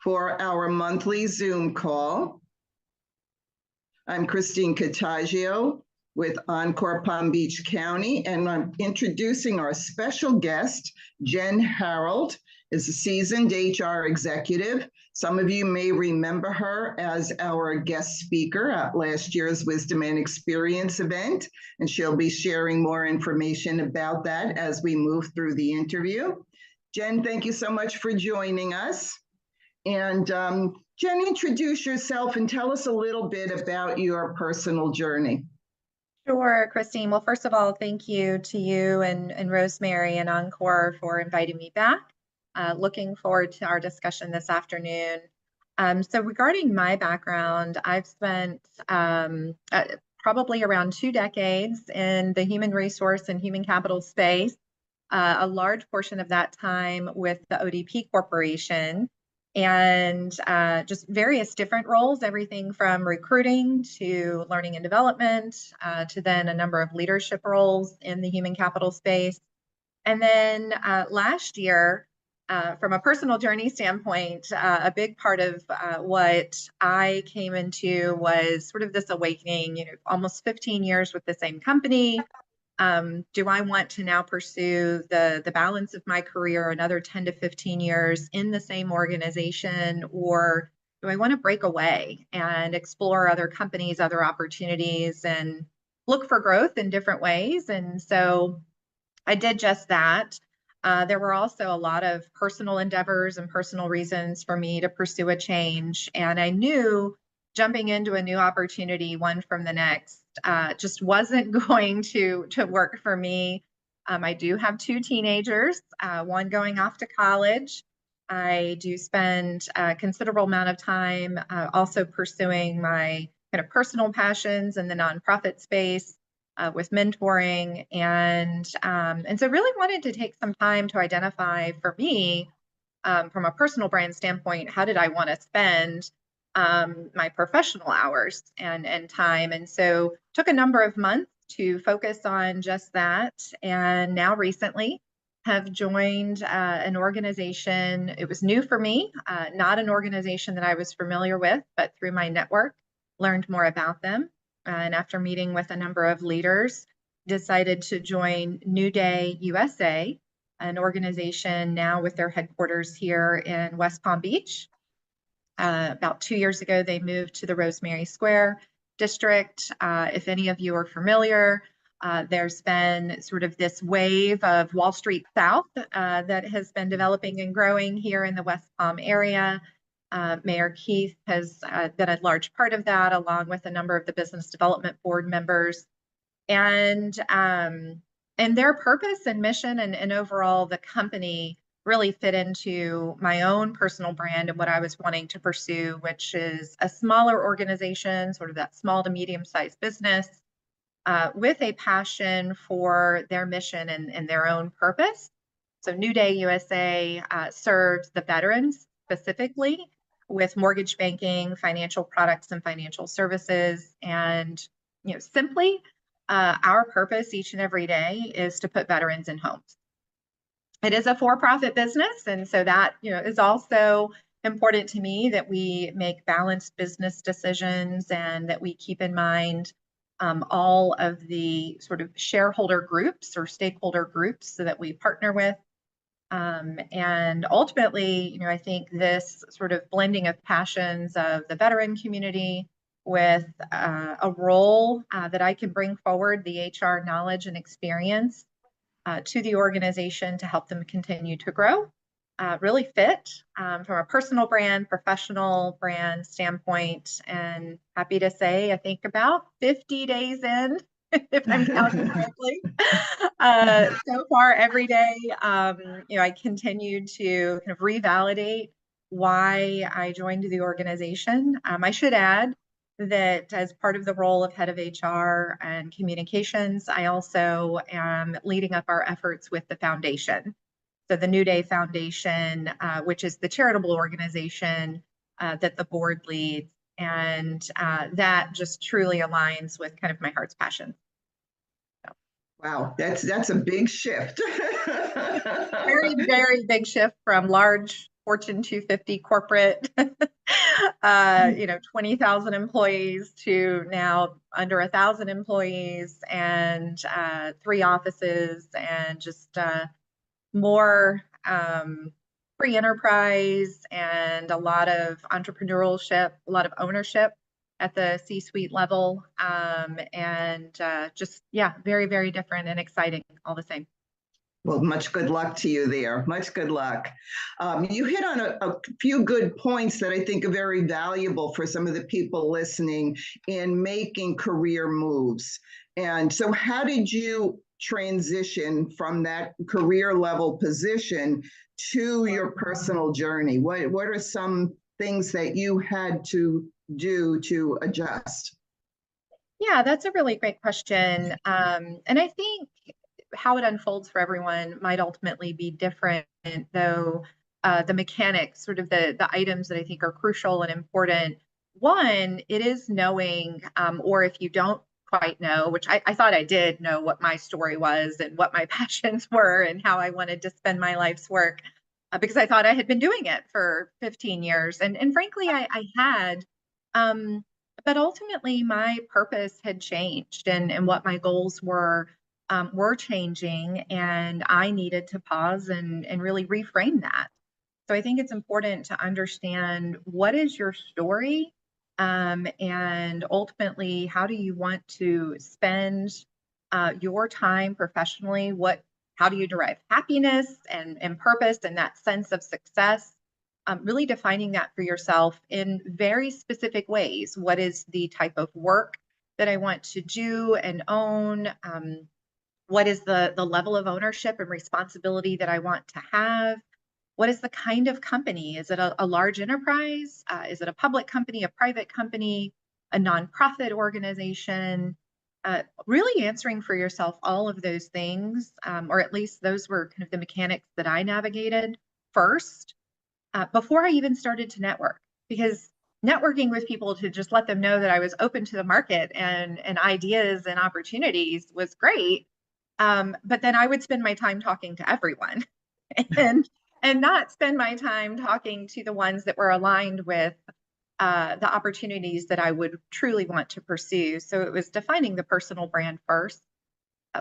for our monthly Zoom call. I'm Christine Cottagio with Encore Palm Beach County, and I'm introducing our special guest. Jen Harrold is a seasoned HR executive. Some of you may remember her as our guest speaker at last year's Wisdom and Experience event, and she'll be sharing more information about that as we move through the interview. Jen, thank you so much for joining us. And Jen, introduce yourself and tell us a little bit about your personal journey. Sure, Christine. Well, first of all, thank you to you and Rosemary and Encore for inviting me back. Looking forward to our discussion this afternoon. So regarding my background, I've spent probably around 2 decades in the human resource and human capital space, a large portion of that time with the ODP Corporation, and just various different roles, everything from recruiting to learning and development, to then a number of leadership roles in the human capital space. And then last year, from a personal journey standpoint, a big part of what I came into was sort of this awakening, almost 15 years with the same company. Do I want to now pursue the balance of my career, another 10 to 15 years in the same organization, or do I want to break away and explore other companies, other opportunities, and look for growth in different ways? And so I did just that. There were also a lot of personal endeavors and personal reasons for me to pursue a change. And I knew jumping into a new opportunity, one from the next, just wasn't going to work for me. I do have 2 teenagers, one going off to college. I do spend a considerable amount of time also pursuing my kind of personal passions in the nonprofit space with mentoring. And so really wanted to take some time to identify for me, from a personal brand standpoint, how did I want to spend my professional hours and time. And so took a number of months to focus on just that. And now recently have joined an organization. It was new for me, not an organization that I was familiar with, but through my network, learned more about them. And after meeting with a number of leaders, decided to join New Day USA, an organization now with their headquarters here in West Palm Beach. About 2 years ago, they moved to the Rosemary Square district. If any of you are familiar, there's been sort of this wave of Wall Street South that has been developing and growing here in the West Palm area. Mayor Keith has been a large part of that, along with a number of the business development board members. And their purpose and mission and overall the company really fit into my own personal brand and what I was wanting to pursue, which is a smaller organization, sort of that small to medium-sized business, with a passion for their mission and their own purpose. So New Day USA serves the veterans specifically with mortgage banking, financial products, and financial services. And simply, our purpose each and every day is to put veterans in homes. It is a for-profit business, and so that is also important to me, that we make balanced business decisions and that we keep in mind all of the sort of shareholder groups or stakeholder groups so that we partner with. And ultimately, I think this sort of blending of passions of the veteran community with a role that I can bring forward, the HR knowledge and experience to the organization to help them continue to grow, really fit from a personal brand, professional brand standpoint. And happy to say, I think about 50 days in, if I'm counting correctly. So far, every day, I continue to kind of revalidate why I joined the organization. I should add that as part of the role of head of HR and communications, I also am leading up our efforts with the foundation. So the New Day Foundation, which is the charitable organization that the board leads, and that just truly aligns with kind of my heart's passion. So. Wow, that's a big shift. Very, very big shift from large Fortune 250 corporate, 20,000 employees to now under 1,000 employees and 3 offices and just more free enterprise and a lot of entrepreneurship, a lot of ownership at the C-suite level, and just, yeah, very, very different and exciting all the same. Well, much good luck to you there. Much good luck. You hit on a few good points that I think are very valuable for some of the people listening in making career moves. And so how did you transition from that career level position to your personal journey? What are some things that you had to do to adjust? Yeah, that's a really great question. And I think how it unfolds for everyone might ultimately be different, though the mechanics, sort of the items that I think are crucial and important. One, it is knowing, or if you don't quite know, which I thought I did know what my story was and what my passions were and how I wanted to spend my life's work, because I thought I had been doing it for 15 years. And frankly, I had. But ultimately, my purpose had changed and what my goals were changing, and I needed to pause and really reframe that. So I think it's important to understand what is your story, and ultimately, how do you want to spend your time professionally? How do you derive happiness and purpose and that sense of success? Really defining that for yourself in very specific ways. What is the type of work that I want to do and own? What is the level of ownership and responsibility that I want to have? What is the kind of company? Is it a large enterprise? Is it a public company, a private company, a nonprofit organization? Really answering for yourself all of those things, or at least those were kind of the mechanics that I navigated first, before I even started to network, because networking with people to just let them know that I was open to the market and ideas and opportunities was great. But then I would spend my time talking to everyone and not spend my time talking to the ones that were aligned with the opportunities that I would truly want to pursue. So it was defining the personal brand first,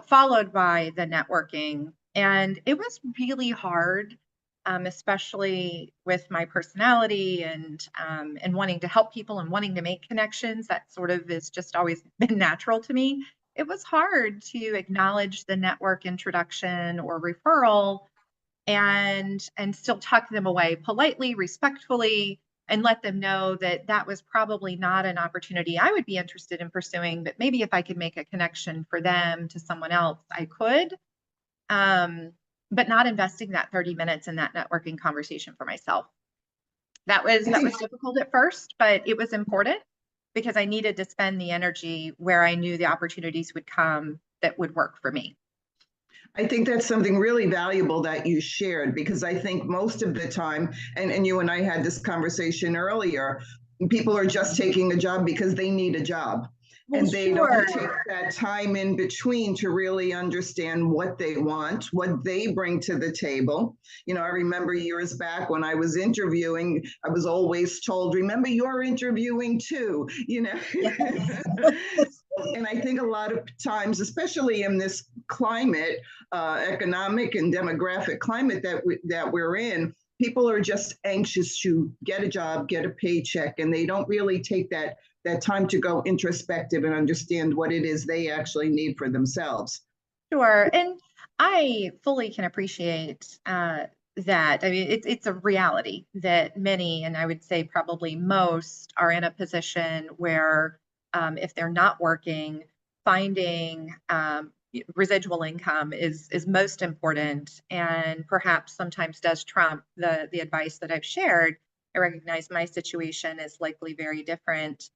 followed by the networking. And it was really hard, especially with my personality and wanting to help people and wanting to make connections. That sort of is just always been natural to me. It was hard to acknowledge the network introduction or referral and still tuck them away politely, respectfully, and let them know that that was probably not an opportunity I would be interested in pursuing, but maybe if I could make a connection for them to someone else, I could. But not investing that 30 minutes in that networking conversation for myself. That was difficult at first, but it was important because I needed to spend the energy where I knew the opportunities would come that would work for me. I think that's something really valuable that you shared, because I think most of the time, and you and I had this conversation earlier, people are just taking a job because they need a job. Well, and they sure. don't take that time in between to really understand what they want, what they bring to the table. I remember years back when I was interviewing, I was always told, remember, you're interviewing too, Yes. And I think a lot of times, especially in this climate, economic and demographic climate that we're in, people are just anxious to get a job, get a paycheck, and they don't really take that time to go introspective and understand what it is they actually need for themselves. Sure. And I fully can appreciate that. I mean, it's a reality that many, and I would say probably most, are in a position where if they're not working, finding residual income is most important, and perhaps sometimes does trump the advice that I've shared. I recognize my situation is likely very different.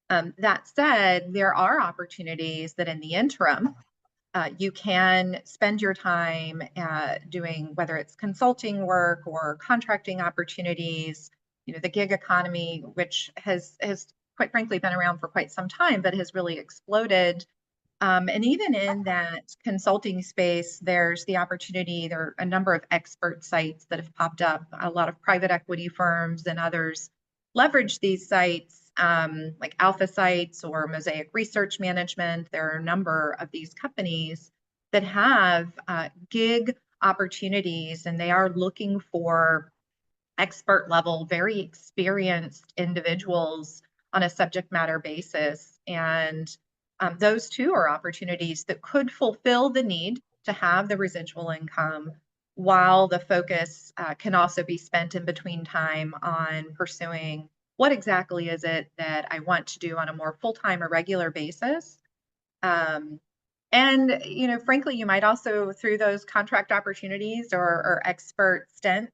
That said, there are opportunities that in the interim, you can spend your time doing, whether it's consulting work or contracting opportunities. The gig economy, which has quite frankly been around for quite some time, but has really exploded. And even in that consulting space, there's the opportunity, there are a number of expert sites that have popped up. A lot of private equity firms and others leverage these sites, like Alpha Sites or Mosaic Research Management. There are a number of these companies that have gig opportunities, and they are looking for expert level, very experienced individuals on a subject matter basis. And those too are opportunities that could fulfill the need to have the residual income, while the focus can also be spent in between time on pursuing what exactly is it that I want to do on a more full-time or regular basis. And, frankly, you might also, through those contract opportunities or expert stints,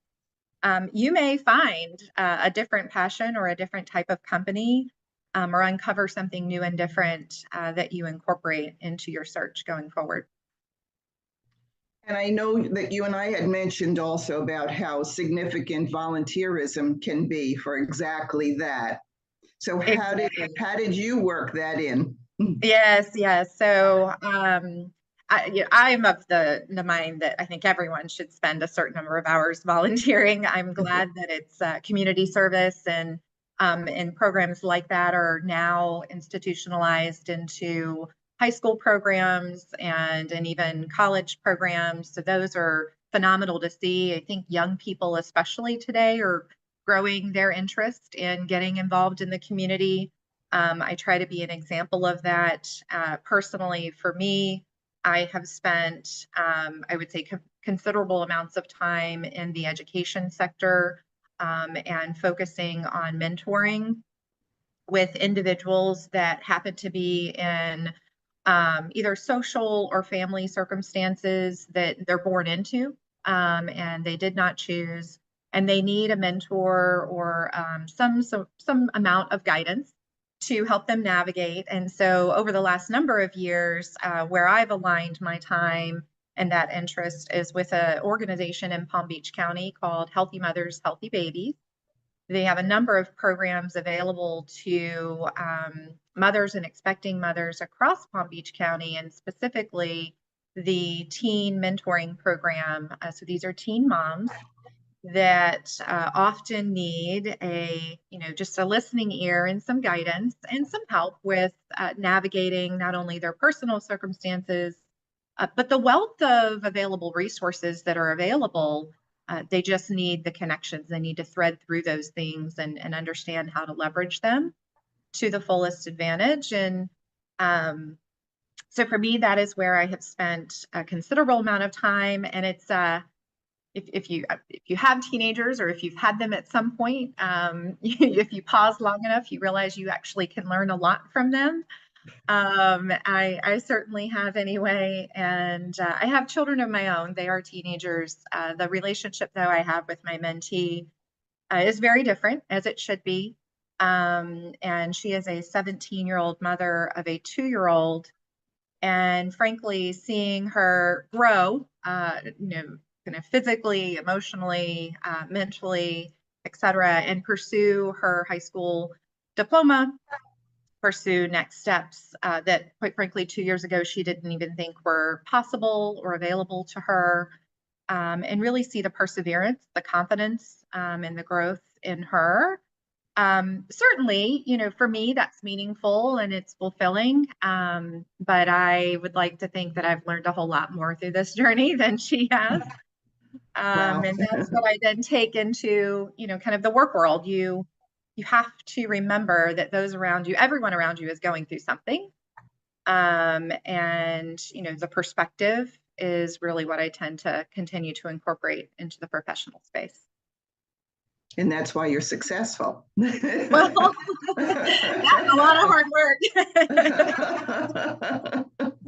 you may find a different passion or a different type of company, or uncover something new and different that you incorporate into your search going forward. And I know that you and I had mentioned also about how significant volunteerism can be for exactly that. So how did you work that in? Yes. So I'm of the mind that I think everyone should spend a certain number of hours volunteering. I'm glad that it's community service and programs like that are now institutionalized into high school programs and even college programs. So those are phenomenal to see. I think young people, especially today, are growing their interest in getting involved in the community. I try to be an example of that. Personally, for me, I have spent, I would say, considerable amounts of time in the education sector, and focusing on mentoring with individuals that happen to be in either social or family circumstances that they're born into, and they did not choose, and they need a mentor or some amount of guidance to help them navigate. And so over the last number of years, where I've aligned my time and that interest is with an organization in Palm Beach County called Healthy Mothers, Healthy Babies. They have a number of programs available to mothers and expecting mothers across Palm Beach County, and specifically the teen mentoring program. So these are teen moms that often need just a listening ear and some guidance and some help with navigating not only their personal circumstances, but the wealth of available resources that are available. They just need the connections. They need to thread through those things and understand how to leverage them to the fullest advantage. And so for me, that is where I have spent a considerable amount of time. And it's if you have teenagers, or if you've had them at some point, if you pause long enough, you realize you actually can learn a lot from them. I certainly have anyway, and I have children of my own. They are teenagers. The relationship, though, I have with my mentee is very different, as it should be. And she is a 17-year-old mother of a 2-year-old. And frankly, seeing her grow, kind of physically, emotionally, mentally, et cetera, and pursue her high school diploma, pursue next steps that, quite frankly, 2 years ago, she didn't even think were possible or available to her, and really see the perseverance, the confidence, and the growth in her. Certainly, for me, that's meaningful and it's fulfilling. But I would like to think that I've learned a whole lot more through this journey than she has. Wow. And that's what I then take into, kind of the work world. You have to remember that those around you, everyone around you, is going through something. And, the perspective is really what I tend to continue to incorporate into the professional space. And that's why you're successful. Well, that's a lot of hard work.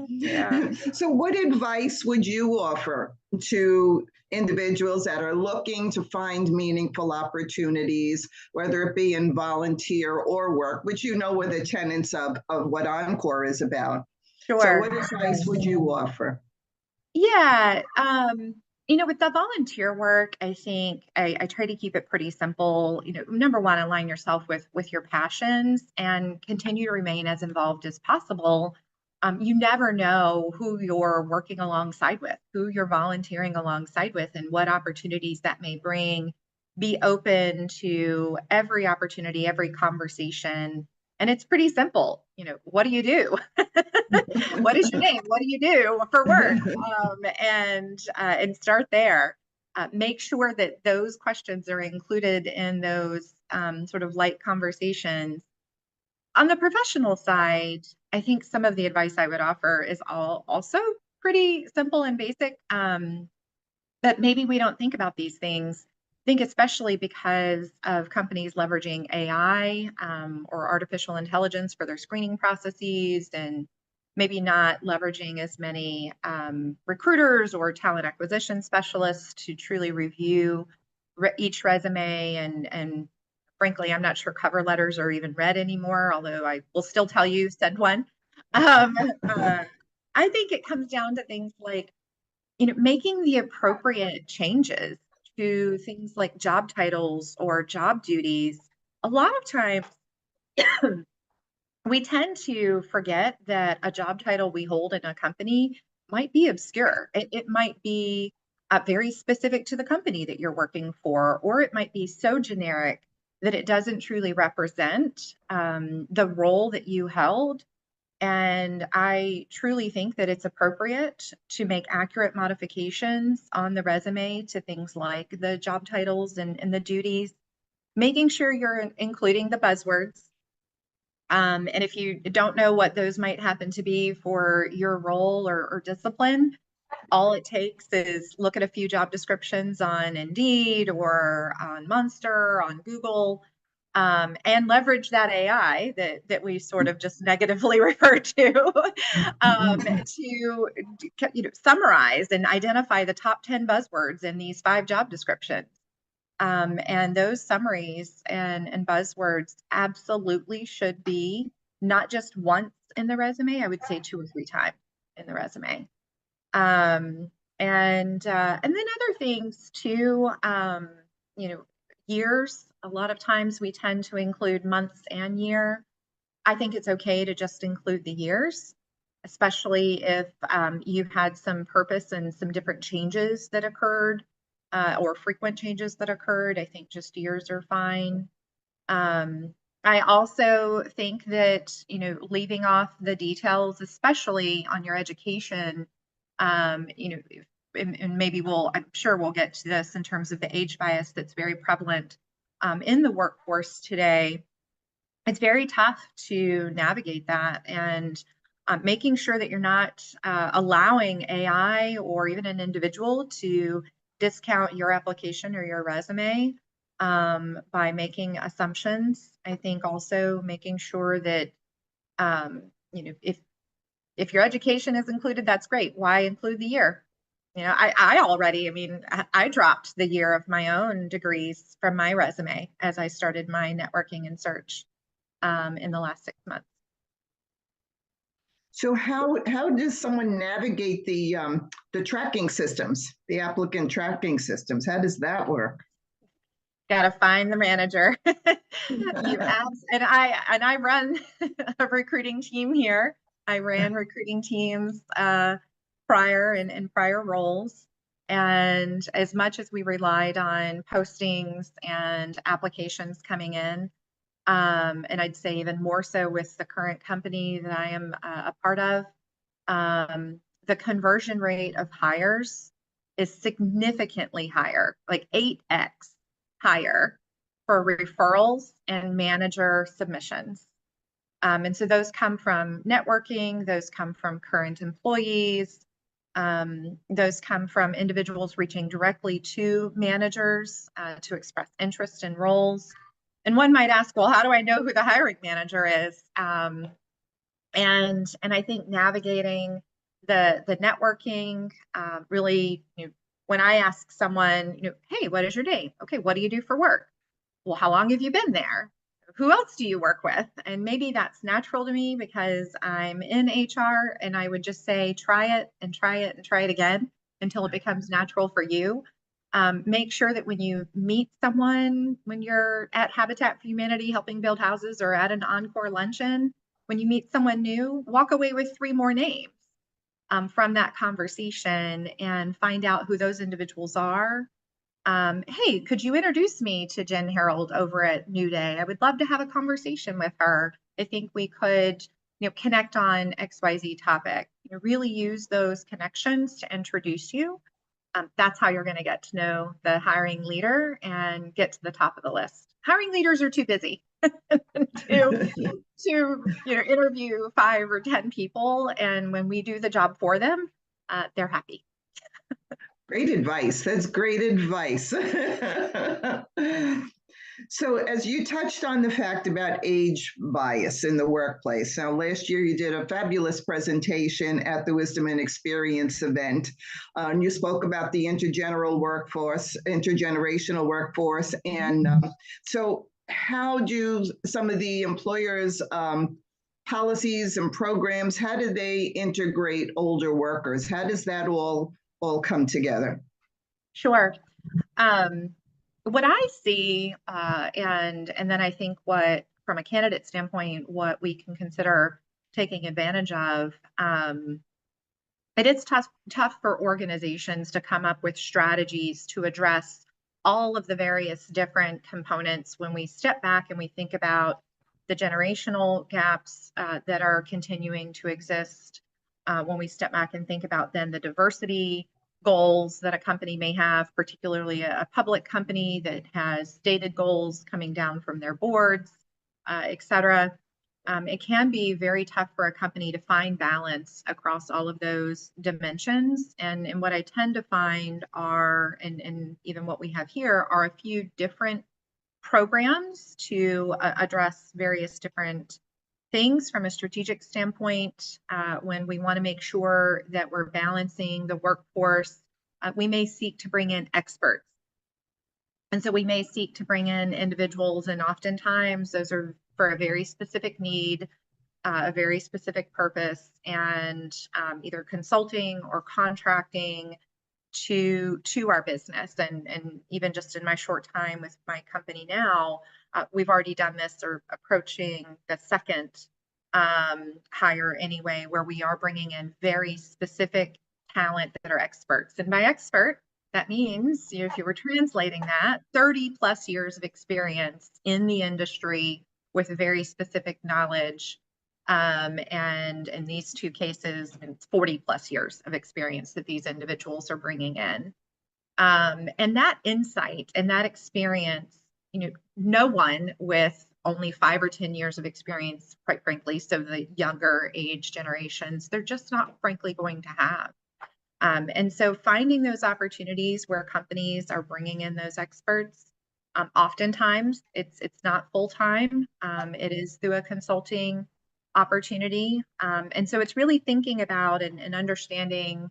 Yeah. So what advice would you offer to individuals that are looking to find meaningful opportunities, whether it be in volunteer or work, which were the tenets of what Encore is about? Sure. So what advice would you offer? Yeah. With the volunteer work, I think I try to keep it pretty simple. Number one, align yourself with your passions and continue to remain as involved as possible. You never know who you're working alongside with, who you're volunteering alongside with, and what opportunities that may bring. Be open to every opportunity, every conversation. And it's pretty simple. What do you do? What is your name? What do you do for work? And start there. Make sure that those questions are included in those sort of light conversations. On the professional side, I think some of the advice I would offer is also pretty simple and basic, but maybe we don't think about these things. I think especially because of companies leveraging AI or artificial intelligence for their screening processes, and maybe not leveraging as many recruiters or talent acquisition specialists to truly review each resume. And frankly, I'm not sure cover letters are even read anymore, although I will still tell you, send one. I think it comes down to things like, making the appropriate changes to things like job titles or job duties. A lot of times we tend to forget that a job title we hold in a company might be obscure. It might be very specific to the company that you're working for, or it might be so generic that it doesn't truly represent the role that you held. And I truly think that it's appropriate to make accurate modifications on the resume to things like the job titles and the duties, making sure you're including the buzzwords. And if you don't know what those might happen to be for your role or discipline, all it takes is look at a few job descriptions on Indeed or on Monster, on Google, and leverage that AI that we sort of just negatively refer to to summarize and identify the top 10 buzzwords in these 5 job descriptions. And those summaries and buzzwords absolutely should be not just once in the resume, I would say 2 or 3 times in the resume. And then other things too, years. A lot of times we tend to include months and year. I think it's okay to just include the years, especially if you've had some purpose and some different changes that occurred or frequent changes that occurred. I think just years are fine. I also think that, leaving off the details, especially on your education, and maybe I'm sure we'll get to this in terms of the age bias that's very prevalent in the workforce today. It's very tough to navigate that, and making sure that you're not allowing AI or even an individual to discount your application or your resume by making assumptions. I think also making sure that, if your education is included, that's great. Why include the year? I dropped the year of my own degrees from my resume as I started my networking and search in the last 6 months. So how does someone navigate the tracking systems, the applicant tracking systems? How does that work? Got to find the manager. And I run a recruiting team here. I ran recruiting teams prior in prior roles. And as much as we relied on postings and applications coming in, and I'd say even more so with the current company that I am a part of, the conversion rate of hires is significantly higher, like 8x higher for referrals and manager submissions. And so those come from networking, those come from current employees, those come from individuals reaching directly to managers to express interest in roles. And one might ask, well, how do I know who the hiring manager is? And I think navigating the networking really, when I ask someone, hey, what is your name? Okay, what do you do for work? Well, how long have you been there? Who else do you work with? And maybe that's natural to me because I'm in HR, and I would just say, try it and try it and try it again until it becomes natural for you. Make sure that when you meet someone, when you're at Habitat for Humanity helping build houses or at an Encore luncheon, when you meet someone new, walk away with 3 more names from that conversation and find out who those individuals are. Hey, could you introduce me to Jen Harrold over at New Day? I would love to have a conversation with her. I think we could, connect on XYZ topic. Really use those connections to introduce you. That's how you're going to get to know the hiring leader and get to the top of the list. Hiring leaders are too busy to interview 5 or 10 people, and when we do the job for them, they're happy. Great advice. That's great advice. So as you touched on the fact about age bias in the workplace, now last year you did a fabulous presentation at the Wisdom and Experience event. And you spoke about the intergenerational workforce. And so how do some of the employers' policies and programs, how do they integrate older workers? How does that all come together? Sure. What I see, and then I think what, from a candidate standpoint, what we can consider taking advantage of, it is tough for organizations to come up with strategies to address all of the various different components when we step back and we think about the generational gaps that are continuing to exist, when we step back and think about then the diversity goals that a company may have, particularly a public company that has stated goals coming down from their boards, et cetera. It can be very tough for a company to find balance across all of those dimensions. And what I tend to find are, and even what we have here, are a few different programs to address various different things from a strategic standpoint. When we want to make sure that we're balancing the workforce, we may seek to bring in experts. And so we may seek to bring in individuals, and oftentimes those are for a very specific need, a very specific purpose, and either consulting or contracting to our business. And even just in my short time with my company now, we've already done this, or approaching the second hire anyway, where we are bringing in very specific talent that are experts. And by expert, that means, if you were translating that, 30 plus years of experience in the industry with very specific knowledge. And in these 2 cases, it's 40 plus years of experience that these individuals are bringing in. And that insight and that experience, no one with only 5 or 10 years of experience, quite frankly, so the younger age generations, they're just not frankly going to have. And so finding those opportunities where companies are bringing in those experts, oftentimes it's not full-time. It is through a consulting opportunity. And so it's really thinking about and understanding,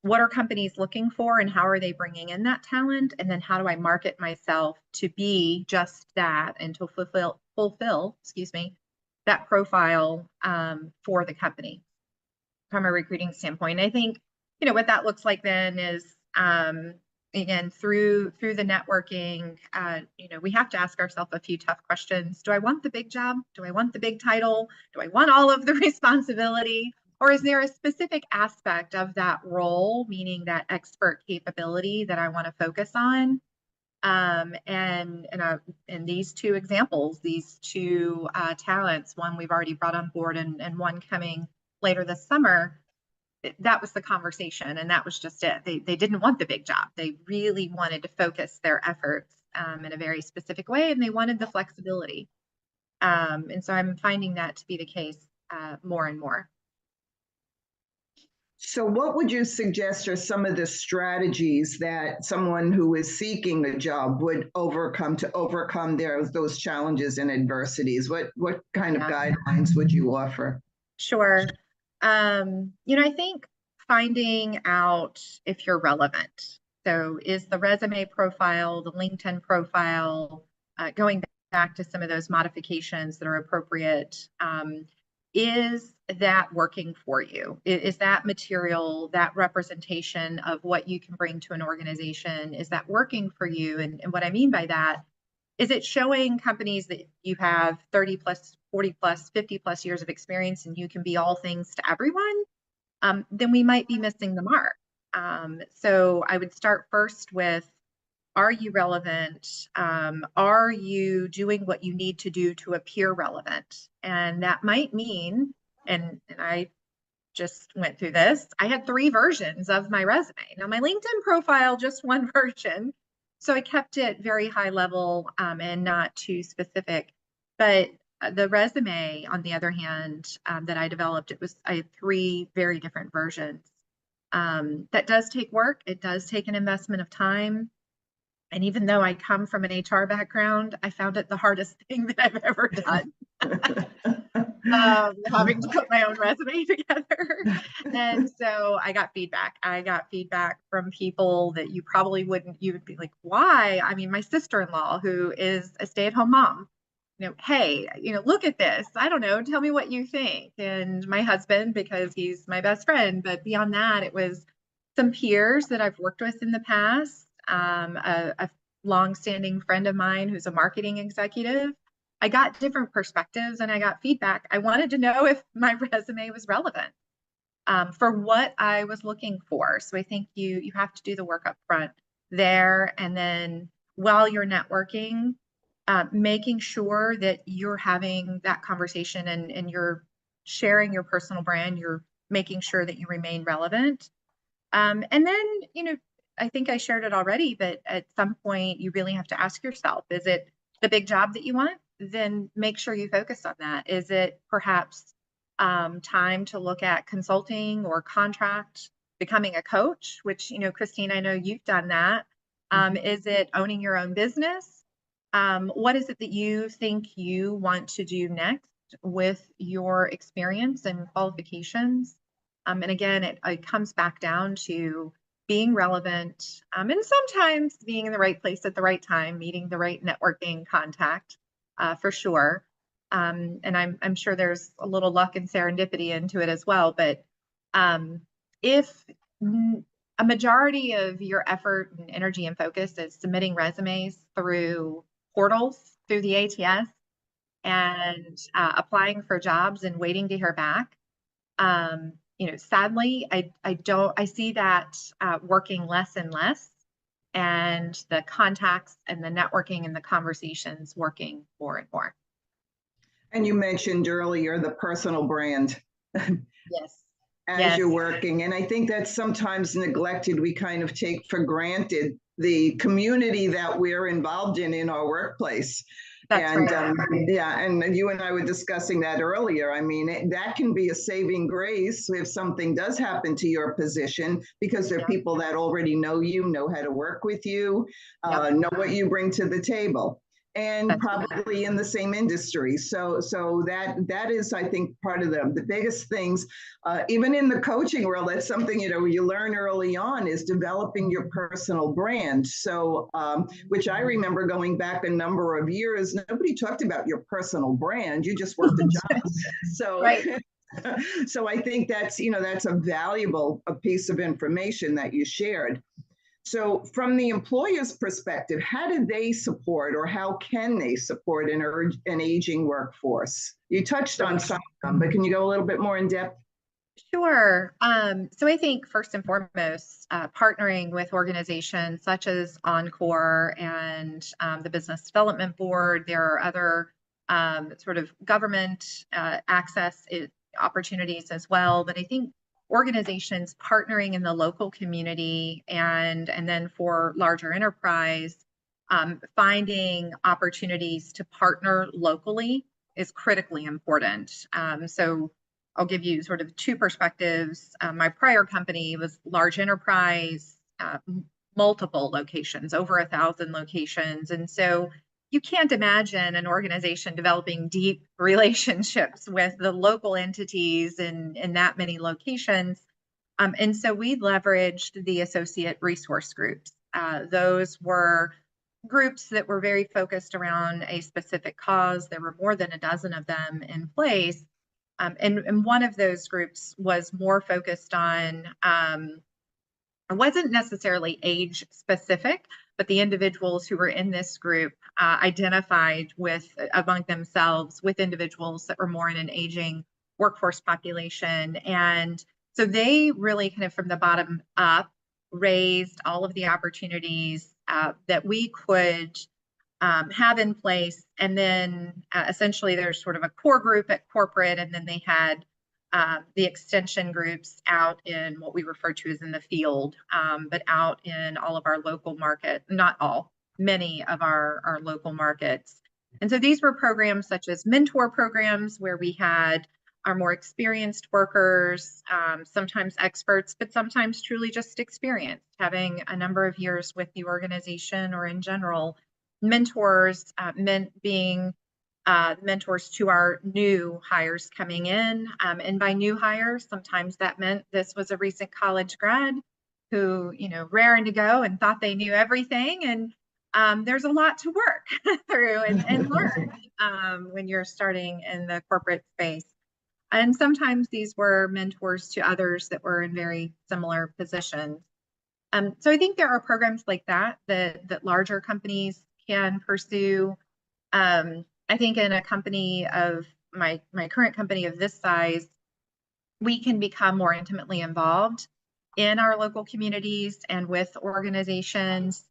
what are companies looking for and how are they bringing in that talent? And then how do I market myself to be just that and to fulfill, that profile for the company from a recruiting standpoint. I think, what that looks like then is, again, through the networking, we have to ask ourselves a few tough questions. Do I want the big job? Do I want the big title? Do I want all of the responsibility? Or is there a specific aspect of that role, meaning that expert capability, that I want to focus on? And in these 2 examples, these 2 talents, one we've already brought on board and one coming later this summer, that was the conversation, and that was just it. They didn't want the big job. They really wanted to focus their efforts in a very specific way, and they wanted the flexibility. And so I'm finding that to be the case more and more. So what would you suggest are some of the strategies that someone who is seeking a job would overcome those challenges and adversities? What kind of guidelines would you offer? Sure. I think finding out if you're relevant. So is the resume profile, the LinkedIn profile, going back to some of those modifications that are appropriate, is that working for you? Is that material, that representation of what you can bring to an organization, is that working for you? And what I mean by that is it showing companies that you have 30 plus, 40 plus, 50 plus years of experience and you can be all things to everyone? Then we might be missing the mark. So I would start first with, are you relevant? Are you doing what you need to do to appear relevant? And that might mean, and I just went through this, I had 3 versions of my resume. Now my LinkedIn profile, just one version. So I kept it very high level and not too specific. But the resume, on the other hand, that I developed, I had 3 very different versions. That does take work. It does take an investment of time. And even though I come from an HR background, I found it the hardest thing that I've ever done. Having to put my own resume together. And so I got feedback. I got feedback from people that you probably wouldn't, you would be like, why? I mean, my sister-in-law, who is a stay-at-home mom, hey, look at this. I don't know. Tell me what you think. And my husband, because he's my best friend. But beyond that, it was some peers that I've worked with in the past, a longstanding friend of mine who's a marketing executive. I got different perspectives and I got feedback. I wanted to know if my resume was relevant for what I was looking for. So I think you have to do the work up front there. And then while you're networking, making sure that you're having that conversation and you're sharing your personal brand, you're making sure that you remain relevant. And then, I think I shared it already, but at some point you really have to ask yourself, is it the big job that you want? Then make sure you focus on that. Is it perhaps time to look at consulting or contract, becoming a coach, which, Christine, I know you've done that. Is it owning your own business? What is it that you think you want to do next with your experience and qualifications? And again, it comes back down to being relevant, and sometimes being in the right place at the right time, meeting the right networking contact, for sure. And I'm sure there's a little luck and serendipity into it as well. But if a majority of your effort and energy and focus is submitting resumes through portals, through the ATS, and applying for jobs and waiting to hear back, sadly, I see that working less and less, and the contacts and the networking and the conversations working more and more. And you mentioned earlier the personal brand. Yes. As you're working. And I think that's sometimes neglected. We kind of take for granted the community that we're involved in our workplace. That's and right. Yeah, and you and I were discussing that earlier. I mean, that can be a saving grace if something does happen to your position, because there are people that already know you, know how to work with you, know what you bring to the table, and that's probably in the same industry. So that is, I think, part of the biggest things, even in the coaching world. That's something, you learn early on, is developing your personal brand. So, which I remember going back a number of years, nobody talked about your personal brand. You just worked a job. So, right. So I think that's a valuable piece of information that you shared. So from the employer's perspective, how do they support, or how can they support an aging workforce? You touched on some of them, but can you go a little bit more in depth? Sure. So I think first and foremost, partnering with organizations such as Encore and the Business Development Board. There are other sort of government access opportunities as well, but I think organizations partnering in the local community and then for larger enterprise, finding opportunities to partner locally is critically important. So I'll give you sort of 2 perspectives. My prior company was large enterprise, multiple locations, over 1,000 locations. And so you can't imagine an organization developing deep relationships with the local entities in that many locations. And so we leveraged the associate resource groups. Those were groups that were very focused around a specific cause. There were more than a dozen of them in place. And one of those groups was more focused on, it wasn't necessarily age specific, but the individuals who were in this group identified with among themselves with individuals that were more in an aging workforce population. And so they really kind of from the bottom up raised all of the opportunities that we could have in place. And then essentially there's sort of a core group at corporate, and then they had the extension groups out in what we refer to as in the field, but out in all of our local market, not all, many of our local markets. And so these were programs such as mentor programs where we had our more experienced workers, sometimes experts, but sometimes truly just experienced, having a number of years with the organization or in general. Mentors meant being mentors to our new hires coming in. And by new hires, sometimes that meant this was a recent college grad who, raring to go and thought they knew everything. And there's a lot to work through and learn when you're starting in the corporate space. And sometimes these were mentors to others that were in very similar positions. So I think there are programs like that larger companies can pursue. I think in a company of my current company of this size, we can become more intimately involved in our local communities and with organizations,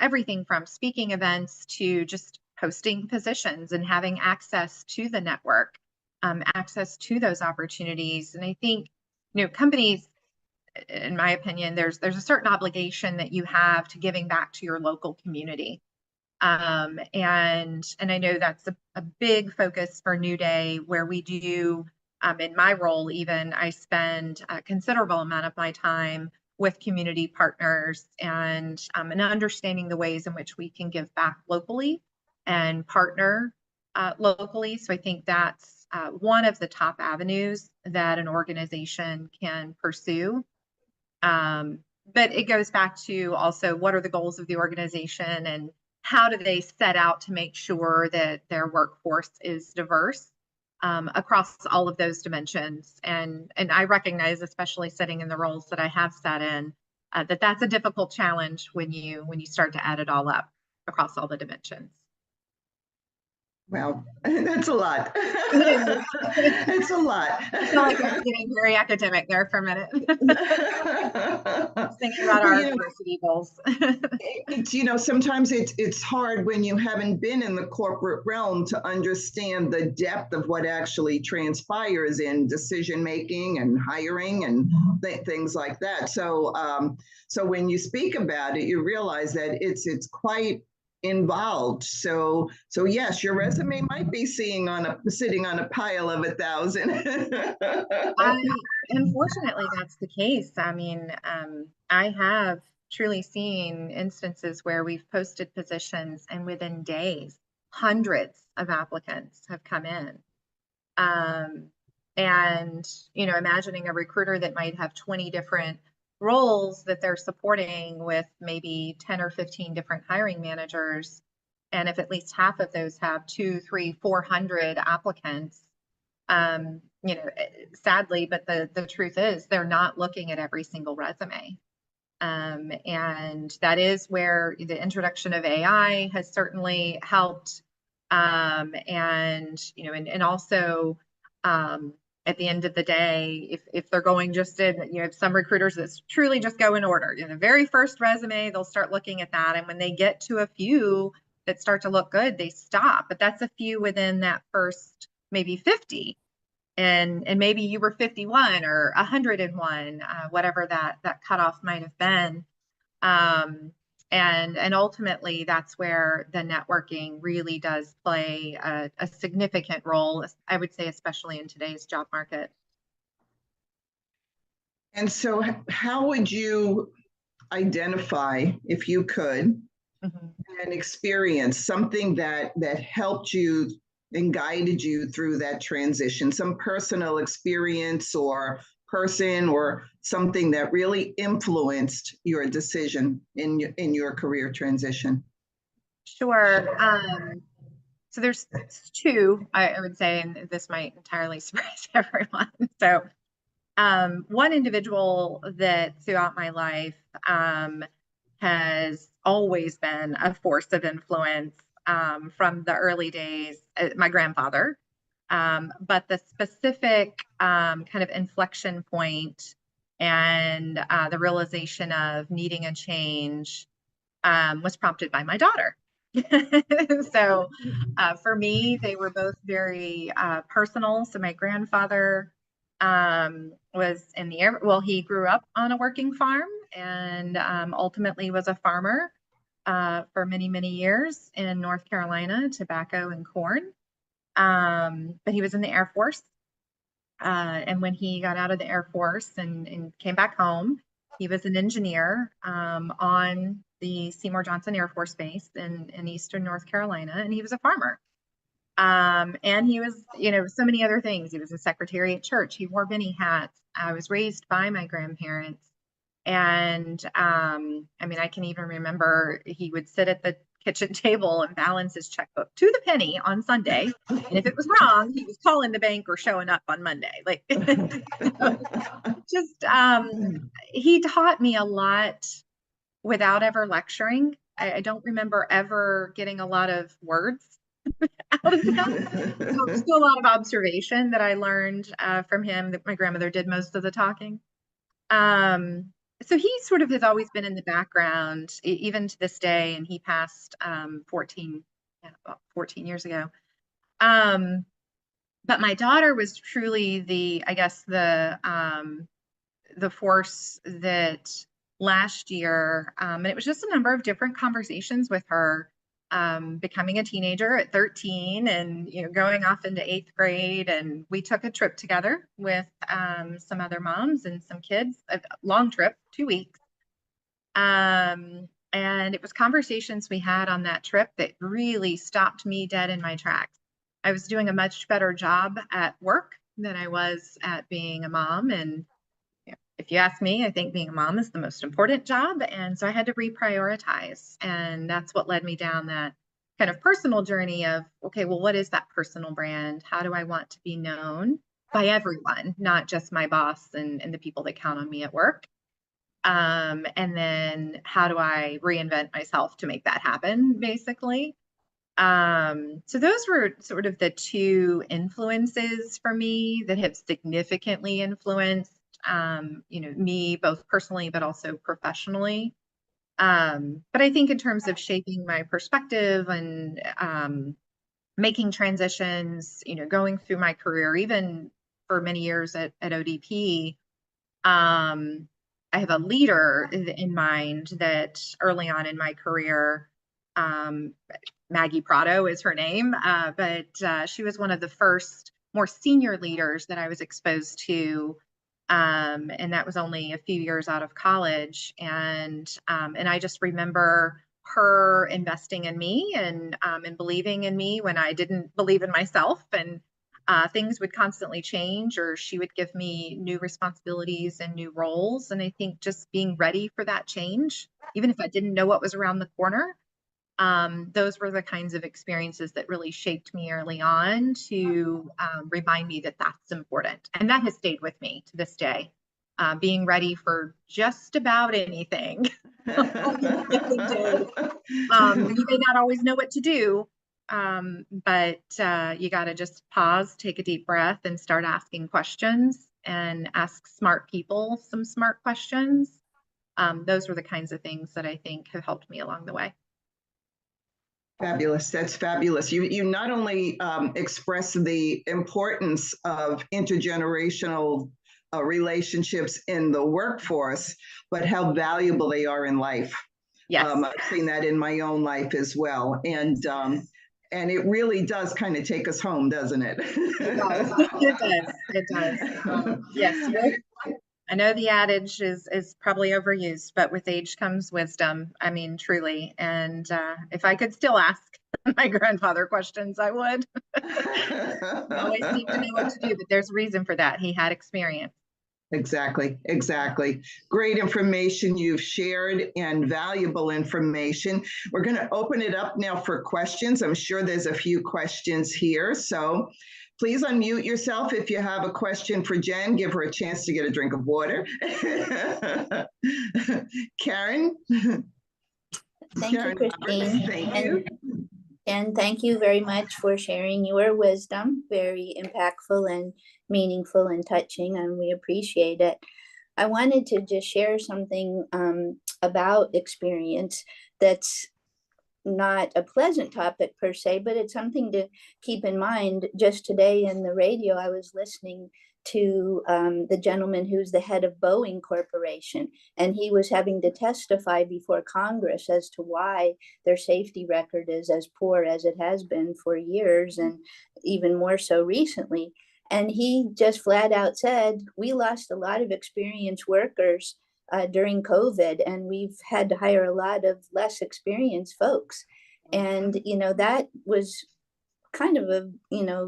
everything from speaking events to just posting positions and having access to the network, access to those opportunities. And I think, companies, in my opinion, there's a certain obligation that you have to giving back to your local community. And I know that's a big focus for New Day, where we do, in my role even, I spend a considerable amount of my time with community partners and understanding the ways in which we can give back locally and partner locally. So I think that's one of the top avenues that an organization can pursue. But it goes back to also what are the goals of the organization and how do they set out to make sure that their workforce is diverse across all of those dimensions. And I recognize, especially sitting in the roles that I have sat in, that's a difficult challenge when you start to add it all up across all the dimensions. Wow, that's a lot. It's a lot. I feel like I'm getting very academic there for a minute. Thinking about our diversity goals. Sometimes it's hard when you haven't been in the corporate realm to understand the depth of what actually transpires in decision making and hiring and things like that. So when you speak about it, you realize that it's quite involved. So yes, your resume might be sitting on a pile of 1,000. Unfortunately, that's the case. I mean, I have truly seen instances where we've posted positions and within days, hundreds of applicants have come in. And, imagining a recruiter that might have 20 different roles that they're supporting with maybe 10 or 15 different hiring managers. And if at least half of those have 200, 300, 400 applicants, sadly, but the truth is they're not looking at every single resume. And that is where the introduction of AI has certainly helped. And also, at the end of the day, if they're going just in, you have some recruiters that truly just go in order. The very first resume, they'll start looking at that. And when they get to a few that start to look good, they stop. But that's a few within that first maybe 50. And maybe you were 51 or 101, whatever that cutoff might have been. And ultimately, that's where the networking really does play a significant role, I would say, especially in today's job market. And so how would you identify, if you could, an experience, something that helped you and guided you through that transition, some personal experience or person or something that really influenced your decision in your career transition? Sure. So there's two, I would say, and this might entirely surprise everyone. So one individual that throughout my life has always been a force of influence from the early days, my grandfather. But the specific kind of inflection point and the realization of needing a change was prompted by my daughter. So for me, they were both very personal. So my grandfather was in the air. Well, he grew up on a working farm and ultimately was a farmer for many, many years in North Carolina, tobacco and corn. But he was in the Air Force. And when he got out of the Air Force and came back home, he was an engineer on the Seymour Johnson Air Force Base in Eastern North Carolina, and he was a farmer. And he was, so many other things. He was a secretary at church. He wore many hats. I was raised by my grandparents. And I mean, I can even remember he would sit at the kitchen table and balance his checkbook to the penny on Sunday. And if it was wrong, he was calling the bank or showing up on Monday. Like, just he taught me a lot without ever lecturing. I don't remember ever getting a lot of words out of him. So still a lot of observation that I learned from him. That my grandmother did most of the talking. So he sort of has always been in the background, even to this day, and he passed 14 years ago. But my daughter was truly I guess the force that last year, and it was just a number of different conversations with her, becoming a teenager at 13 and going off into 8th grade, and we took a trip together with some other moms and some kids, a long trip, 2 weeks, and it was conversations we had on that trip that really stopped me dead in my tracks. I was doing a much better job at work than I was at being a mom, and if you ask me, I think being a mom is the most important job. And so I had to reprioritize. And that's what led me down that kind of personal journey of, okay, well, what is that personal brand? How do I want to be known by everyone, not just my boss and the people that count on me at work? And then how do I reinvent myself to make that happen, basically? So those were sort of the two influences for me that have significantly influenced me both personally, but also professionally. But I think in terms of shaping my perspective and making transitions, going through my career, even for many years at ODP, I have a leader in mind that early on in my career, Maggie Prado is her name, but she was one of the first more senior leaders that I was exposed to. And that was only a few years out of college. And I just remember her investing in me and believing in me when I didn't believe in myself, and things would constantly change, or she would give me new responsibilities and new roles. And I think just being ready for that change, even if I didn't know what was around the corner, those were the kinds of experiences that really shaped me early on to remind me that that's important. And that has stayed with me to this day, being ready for just about anything. You may not always know what to do, but you got to just pause, take a deep breath, and start asking questions and ask smart people some smart questions. Those were the kinds of things that I think have helped me along the way. Fabulous. That's fabulous. You not only express the importance of intergenerational relationships in the workforce, but how valuable they are in life. Yes. I've seen that in my own life as well. And it really does kind of take us home, doesn't it? It does. It does. Yes. I know the adage is probably overused, but with age comes wisdom. I mean, truly. And if I could still ask my grandfather questions, I would. I always seem to know what to do, but there's a reason for that. He had experience. Exactly. Great information you've shared, and valuable information. We're going to open it up now for questions. I'm sure there's a few questions here. So please unmute yourself if you have a question for Jen. Give her a chance to get a drink of water. Karen? Thank you, Sharon Roberts, Christine. thank you. And thank you very much for sharing your wisdom. Very impactful and meaningful and touching, and we appreciate it. I wanted to just share something about experience that's not a pleasant topic per se, but it's something to keep in mind. Just today in the radio, I was listening to the gentleman who's the head of Boeing Corporation, and he was having to testify before Congress as to why their safety record is as poor as it has been for years, and even more so recently. And he just flat out said, we lost a lot of experienced workers during COVID, and we've had to hire a lot of less experienced folks. And, that was kind of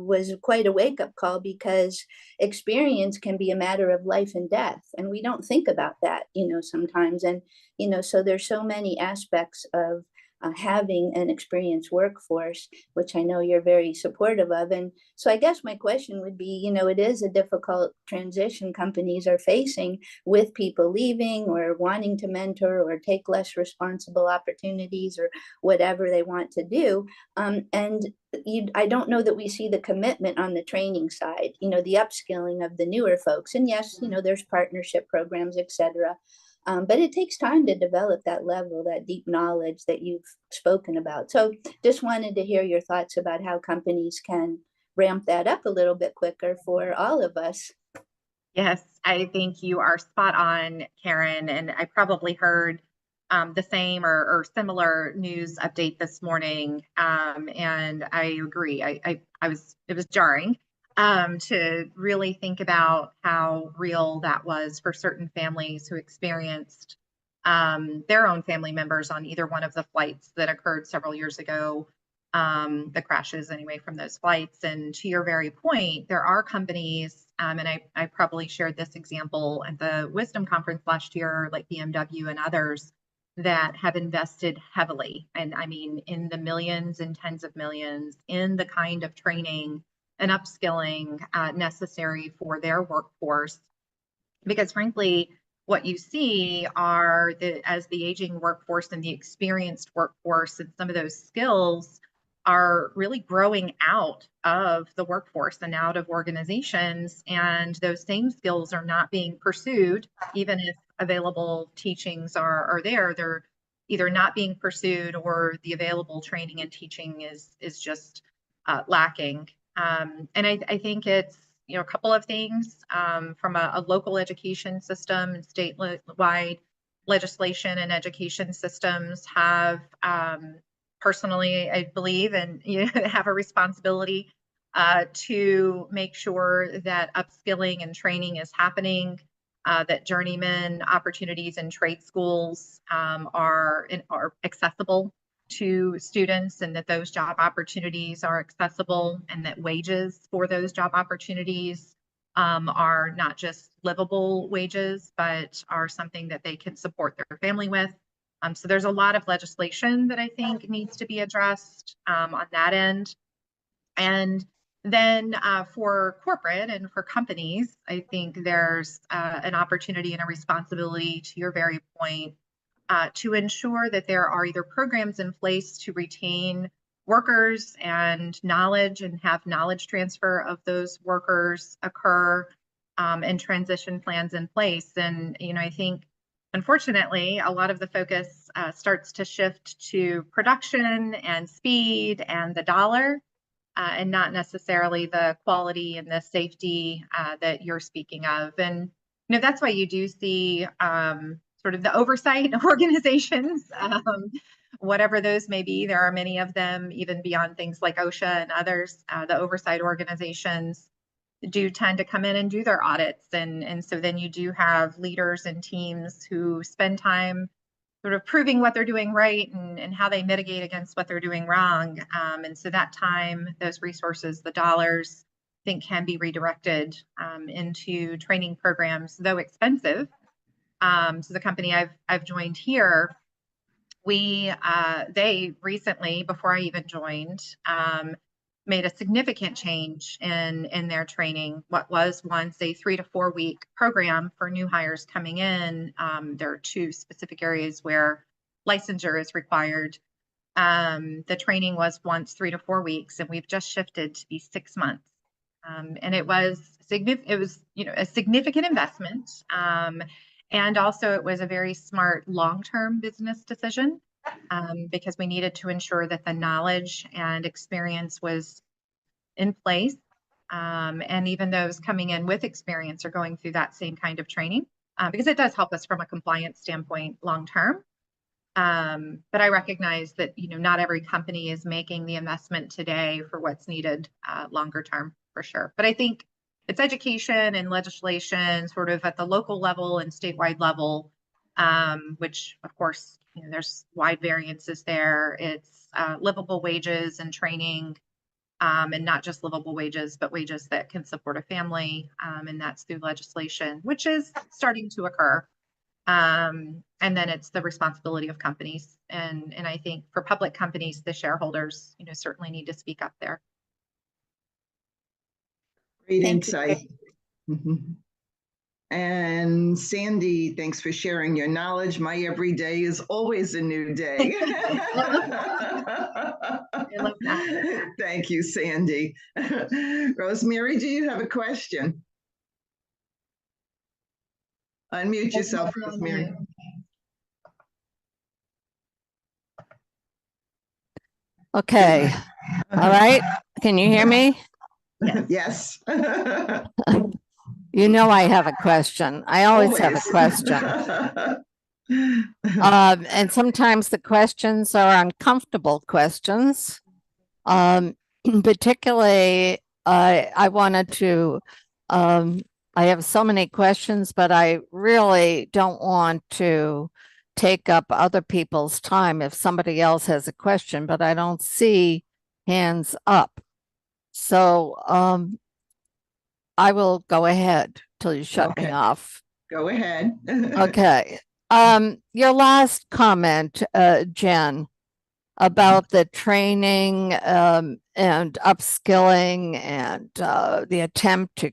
was quite a wake-up call, because experience can be a matter of life and death. And we don't think about that, sometimes. And, so there's so many aspects of having an experienced workforce, which I know you're very supportive of. And so I guess my question would be, it is a difficult transition companies are facing with people leaving or wanting to mentor or take less responsible opportunities or whatever they want to do. I don't know that we see the commitment on the training side, the upskilling of the newer folks. And yes, there's partnership programs, et cetera. But it takes time to develop that level, that deep knowledge that you've spoken about. So just wanted to hear your thoughts about how companies can ramp that up a little bit quicker for all of us. Yes, I think you are spot on, Karen. And I probably heard the same or similar news update this morning. And I agree. It was jarring to really think about how real that was for certain families who experienced their own family members on either one of the flights that occurred several years ago, the crashes anyway from those flights. And to your very point, there are companies, and I probably shared this example at the Wisdom Conference last year, like BMW and others, that have invested heavily, and I mean in the millions and tens of millions, in the kind of training and upskilling necessary for their workforce. Because frankly, what you see are as the aging workforce and the experienced workforce, and some of those skills are really growing out of the workforce and out of organizations. And those same skills are not being pursued, even if available teachings are there. They're either not being pursued, or the available training and teaching is just lacking. And I think it's, a couple of things from a local education system and statewide legislation and education systems have personally, I believe, and have a responsibility to make sure that upskilling and training is happening, that journeyman opportunities in trade schools are accessible to students, and that those job opportunities are accessible, and that wages for those job opportunities are not just livable wages, but are something that they can support their family with. So there's a lot of legislation that I think needs to be addressed on that end. And then for corporate and for companies, I think there's an opportunity and a responsibility, to your very point, to ensure that there are either programs in place to retain workers and knowledge, and have knowledge transfer of those workers occur, and transition plans in place. And, I think, unfortunately, a lot of the focus starts to shift to production and speed and the dollar, and not necessarily the quality and the safety that you're speaking of. And, that's why you do see sort of the oversight organizations, whatever those may be. There are many of them, even beyond things like OSHA and others. The oversight organizations do tend to come in and do their audits. And so then you do have leaders and teams who spend time sort of proving what they're doing right, and how they mitigate against what they're doing wrong. And so that time, those resources, the dollars, I think can be redirected into training programs, though expensive. So the company I've joined here, they recently, before I even joined, made a significant change in their training. What was once a 3 to 4 week program for new hires coming in, there are 2 specific areas where licensure is required. The training was once 3 to 4 weeks, and we've just shifted to be 6 months. And it was a significant investment. And also it was a very smart long-term business decision, because we needed to ensure that the knowledge and experience was in place. And even those coming in with experience are going through that same kind of training, because it does help us from a compliance standpoint long-term. But I recognize that, not every company is making the investment today for what's needed longer term, for sure. But I think it's education and legislation sort of at the local level and statewide level, which of course, there's wide variances there. It's livable wages and training, and not just livable wages, but wages that can support a family. And that's through legislation, which is starting to occur. And then it's the responsibility of companies. And I think for public companies, the shareholders, certainly need to speak up there. Great Thank you. insight. Mhm. And Sandy, thanks for sharing your knowledge. My every day is always a new day. I love that. Thank you, Sandy. Rosemary, do you have a question? Unmute yourself, Rosemary. Okay. All right. Can you hear me? Yes. You know I have a question. I always have a question. And sometimes the questions are uncomfortable questions. Particularly, I wanted to, I have so many questions, but I really don't want to take up other people's time if somebody else has a question, but I don't see hands up. So I will go ahead till you shut me off. Go ahead. Okay. Your last comment, Jen, about the training and upskilling and the attempt to,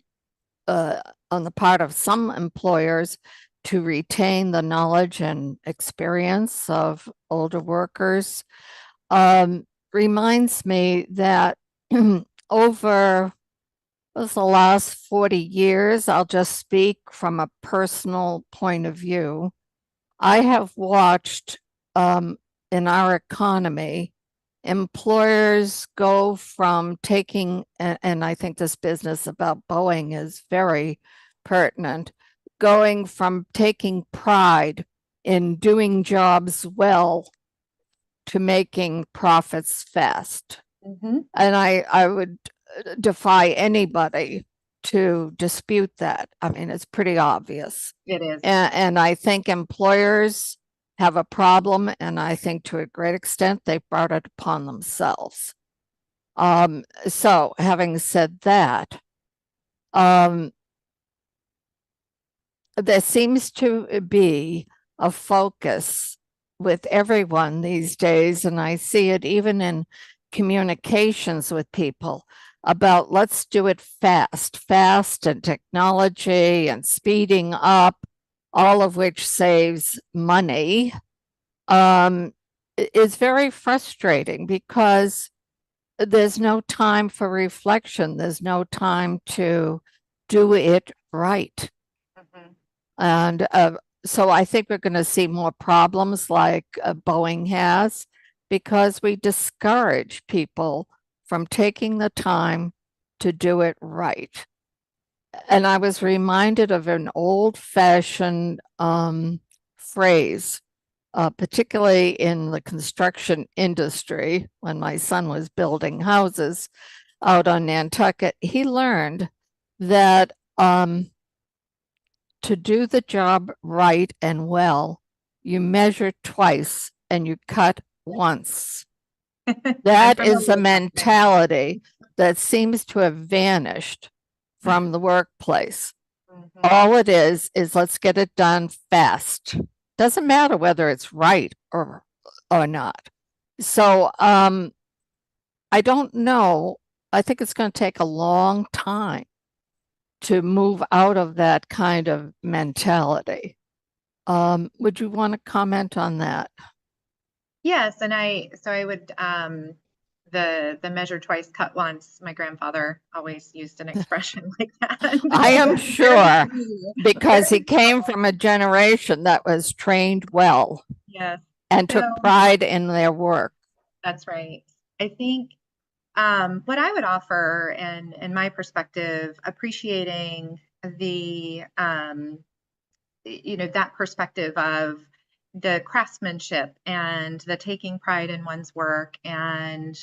on the part of some employers, to retain the knowledge and experience of older workers, reminds me that over the last 40 years, I'll just speak from a personal point of view, I have watched in our economy, employers go from taking, and I think this business about Boeing is very pertinent, going from taking pride in doing jobs well to making profits fast. Mm-hmm. And I would defy anybody to dispute that. I mean, it's pretty obvious. It is. And I think employers have a problem, and I think to a great extent they brought it upon themselves. So having said that, there seems to be a focus with everyone these days, and I see it even in communications with people, about let's do it fast and technology and speeding up, all of which saves money. It's very frustrating because there's no time for reflection. There's no time to do it right. Mm-hmm. And so I think we're going to see more problems like Boeing has, because we discourage people from taking the time to do it right. And I was reminded of an old-fashioned phrase, particularly in the construction industry, when my son was building houses out on Nantucket. He learned that to do the job right and well, you measure twice and you cut once. That is a mentality that seems to have vanished from the workplace. Mm-hmm. All it is let's get it done fast. Doesn't matter whether it's right or not. So I don't know. I think it's going to take a long time to move out of that kind of mentality. Would you want to comment on that? Yes, and I would the measure twice, cut once. My grandfather always used an expression like that. I am It's very sure, familiar. because he Very came familiar. from a generation that was trained well Yes. and So took pride in their work. that's right. I think what I would offer, and in my perspective, appreciating the that perspective of the craftsmanship and the taking pride in one's work, and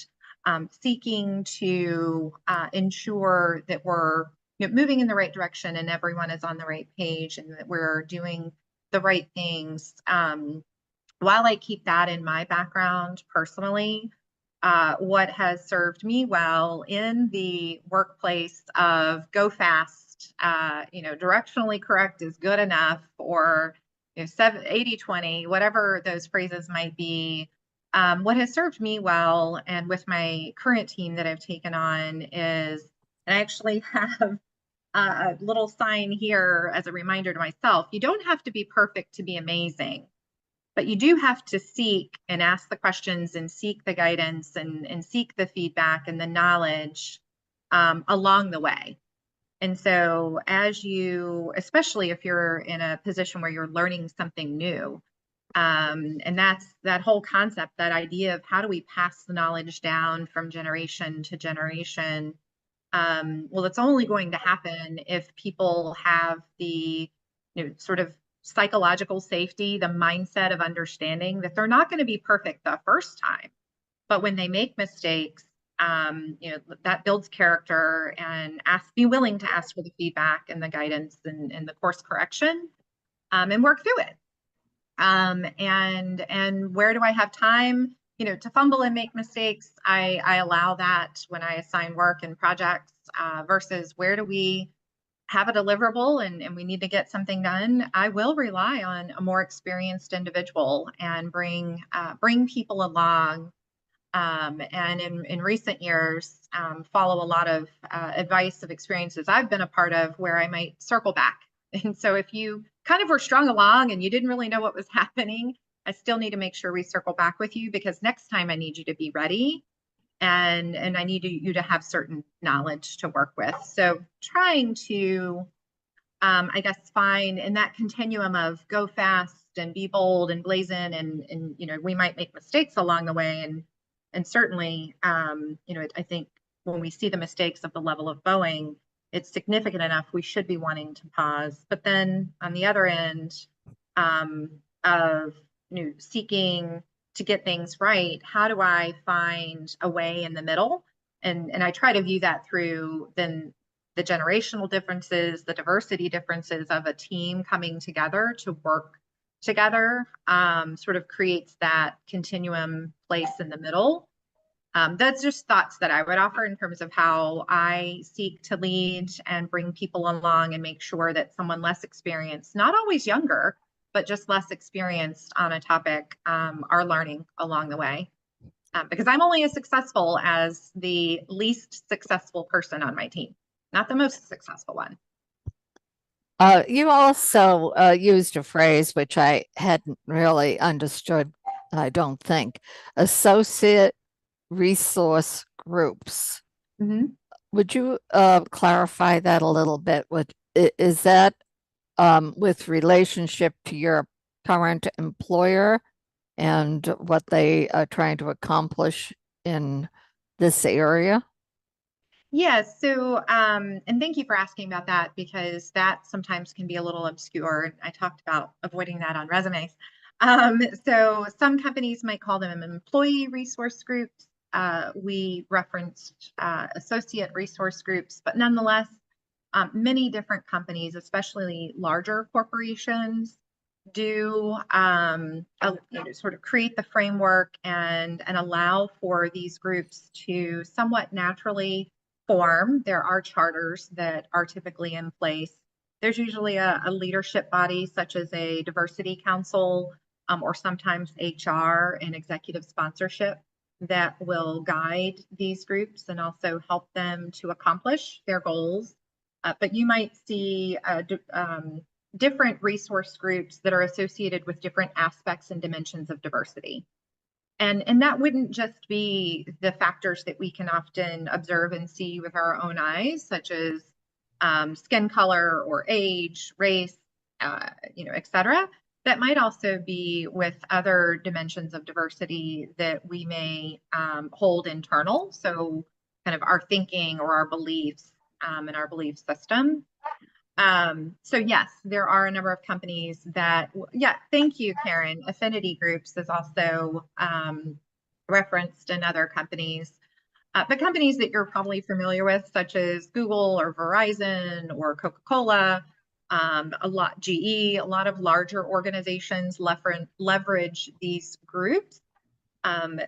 seeking to ensure that we're moving in the right direction and everyone is on the right page and that we're doing the right things. While I keep that in my background personally, what has served me well in the workplace of go fast, directionally correct is good enough, or 80-20, whatever those phrases might be. What has served me well, and with my current team that I've taken on, is, and I actually have a little sign here as a reminder to myself, you don't have to be perfect to be amazing. But you do have to seek and ask the questions and seek the guidance and seek the feedback and the knowledge along the way. And so as you, especially if you're in a position where you're learning something new, and that's that whole concept, that idea of how do we pass the knowledge down from generation to generation? Well, it's only going to happen if people have the sort of psychological safety, the mindset of understanding that they're not going to be perfect the first time, but when they make mistakes, that builds character, and be willing to ask for the feedback and the guidance and the course correction, and work through it. And where do I have time, to fumble and make mistakes? I allow that when I assign work and projects, versus where do we have a deliverable and we need to get something done. I will rely on a more experienced individual and bring people along. And in recent years, follow a lot of advice of experiences I've been a part of where I might circle back. And so if you kind of were strung along and you didn't really know what was happening, I still need to make sure we circle back with you, because next time I need you to be ready, and I need you to have certain knowledge to work with. So trying to, I guess, find in that continuum of go fast and be bold and blazon, and we might make mistakes along the way, and certainly, I think when we see the mistakes of the level of Boeing, it's significant enough we should be wanting to pause. But then on the other end, of seeking to get things right, how do I find a way in the middle? And I try to view that through then the generational differences, the diversity differences of a team coming together to work together, sort of creates that continuum place in the middle. That's just thoughts that I would offer in terms of how I seek to lead and bring people along and make sure that someone less experienced, not always younger, but just less experienced on a topic, are learning along the way. Because I'm only as successful as the least successful person on my team, not the most successful one. You also used a phrase which I hadn't really understood, I don't think. Associate resource groups. Mm-hmm. Would you clarify that a little bit? Is that with relationship to your current employer and what they are trying to accomplish in this area? Yes. So, and thank you for asking about that, because that sometimes can be a little obscure. I talked about avoiding that on resumes. So some companies might call them employee resource groups. We referenced associate resource groups, but nonetheless, many different companies, especially larger corporations, do sort of create the framework and allow for these groups to somewhat naturally form. There are charters that are typically in place. There's usually a leadership body, such as a diversity council, or sometimes HR and executive sponsorship, that will guide these groups and also help them to accomplish their goals. But you might see different resource groups that are associated with different aspects and dimensions of diversity. And that wouldn't just be the factors that we can often observe and see with our own eyes, such as skin color or age, race, et cetera. That might also be with other dimensions of diversity that we may hold internal. So kind of our thinking or our beliefs and our belief system. So yes, there are a number of companies that, yeah, thank you, Karen. Affinity groups is also referenced in other companies. But companies that you're probably familiar with, such as Google or Verizon or Coca-Cola, GE, a lot of larger organizations leverage these groups.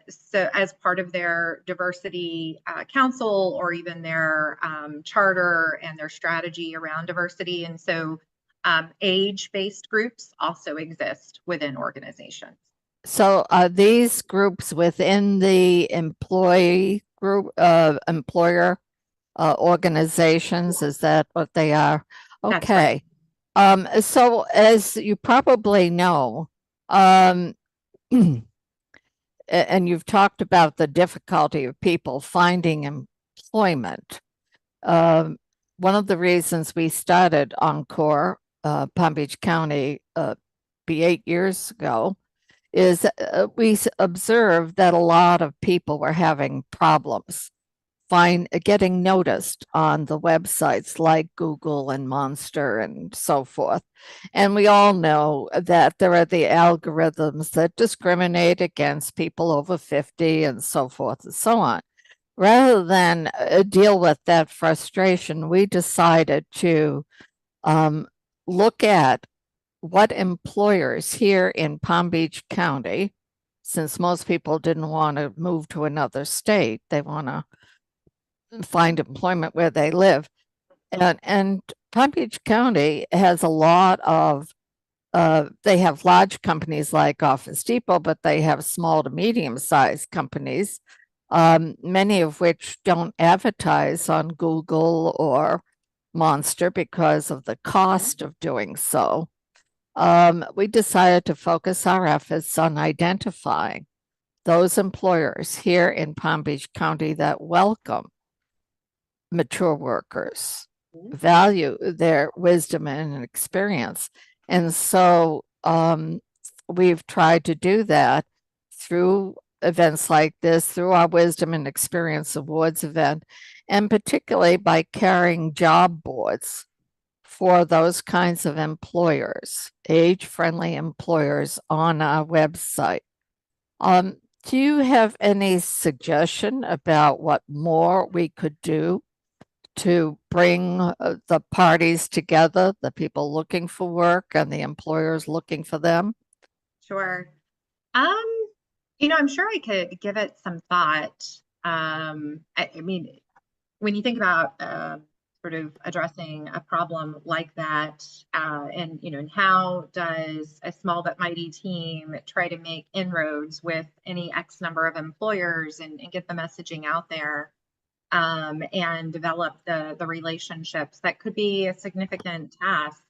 So as part of their diversity council or even their charter and their strategy around diversity. And so age-based groups also exist within organizations. So are these groups within the employee group, employer organizations? Is that what they are? That's right. Okay. So as you probably know, and you've talked about the difficulty of people finding employment. One of the reasons we started Encore, Palm Beach County, 8 years ago, is we observed that a lot of people were having problems getting noticed on the websites like Google and Monster and so forth. And we all know that there are the algorithms that discriminate against people over 50 and so forth and so on. Rather than deal with that frustration, we decided to look at what employers here in Palm Beach County, since most people didn't want to move to another state, they want to find employment where they live. And Palm Beach County has a lot of, they have large companies like Office Depot, but they have small to medium-sized companies, many of which don't advertise on Google or Monster because of the cost of doing so. We decided to focus our efforts on identifying those employers here in Palm Beach County that welcome mature workers, value their wisdom and experience. And so we've tried to do that through events like this, through our Wisdom and Experience Awards event, and particularly by carrying job boards for those kinds of employers, age-friendly employers on our website. Do you have any suggestion about what more we could do to bring the parties together, the people looking for work and the employers looking for them? Sure. I'm sure I could give it some thought. I mean, when you think about sort of addressing a problem like that, and how does a small but mighty team try to make inroads with any X number of employers and get the messaging out there, and develop the relationships, that could be a significant task.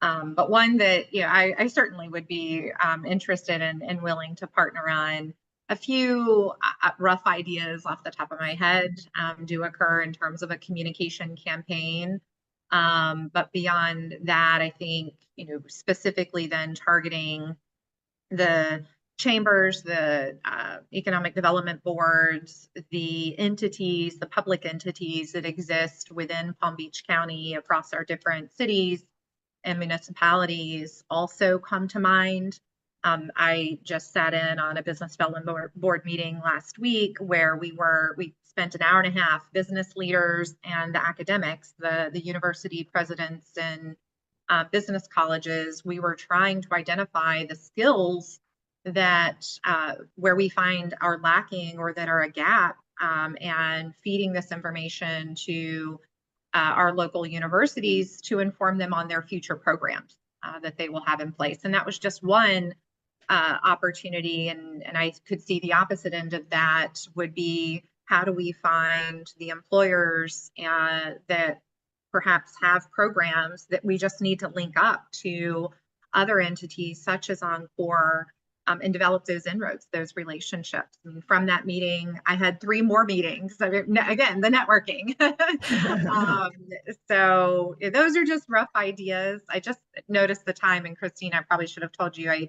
But one that I certainly would be interested in and willing to partner on. A few rough ideas off the top of my head do occur in terms of a communication campaign. But beyond that, I think, specifically then targeting the chambers, the economic development boards, the entities, the public entities that exist within Palm Beach County across our different cities and municipalities also come to mind. I just sat in on a business development board meeting last week where we spent an hour and a half, business leaders and the academics, the university presidents and business colleges. We were trying to identify the skills that where we find are lacking or that are a gap, and feeding this information to our local universities to inform them on their future programs that they will have in place. And that was just one opportunity. And I could see the opposite end of that would be, how do we find the employers that perhaps have programs that we just need to link up to other entities such as Encore and develop those inroads, those relationships. I mean, from that meeting, I had 3 more meetings. So again, the networking. So those are just rough ideas. I just noticed the time, and Christine, I probably should have told you I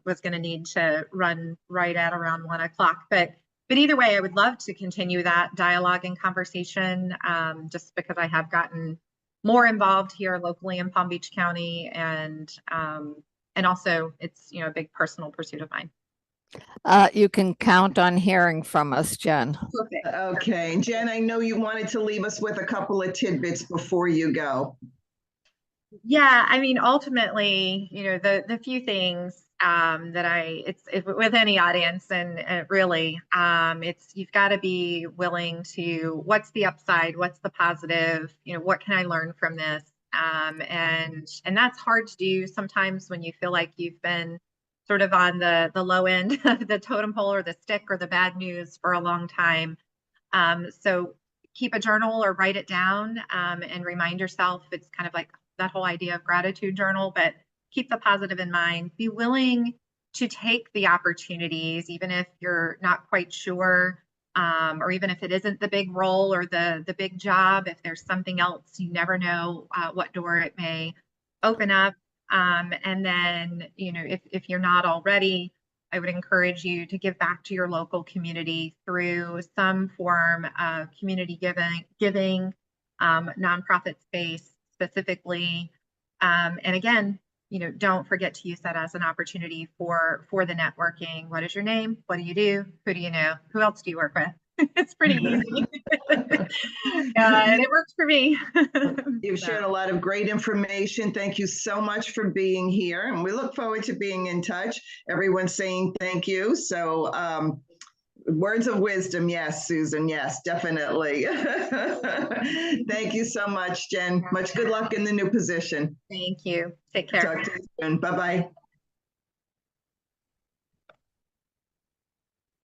was going to need to run right at around 1 o'clock. But either way, I would love to continue that dialogue and conversation, just because I have gotten more involved here locally in Palm Beach County, and also it's, a big personal pursuit of mine. You can count on hearing from us, Jen. Perfect. Okay, Jen, I know you wanted to leave us with a couple of tidbits before you go. Yeah, I mean, ultimately, the few things that it's with any audience, and really, it's, you've got to be willing to, what's the upside, what's the positive, what can I learn from this? And that's hard to do sometimes when you feel like you've been sort of on the low end of the totem pole, or the stick, or the bad news for a long time. So keep a journal or write it down, and remind yourself. It's kind of like that whole idea of gratitude journal, but keep the positive in mind. Be willing to take the opportunities, even if you're not quite sure, or even if it isn't the big role or the big job. If there's something else, you never know what door it may open up. And then, if you're not already, I would encourage you to give back to your local community through some form of community giving, nonprofit space specifically. And again, don't forget to use that as an opportunity for the networking. What is your name? What do you do? Who do you know? Who else do you work with? It's pretty easy. And it works for me. You've shared a lot of great information. Thank you so much for being here. And we look forward to being in touch. Everyone's saying thank you. So words of wisdom. Yes, Susan. Yes, definitely. Thank you so much, Jen. Much good luck in the new position. Thank you. Take care. Talk to you soon. Bye-bye.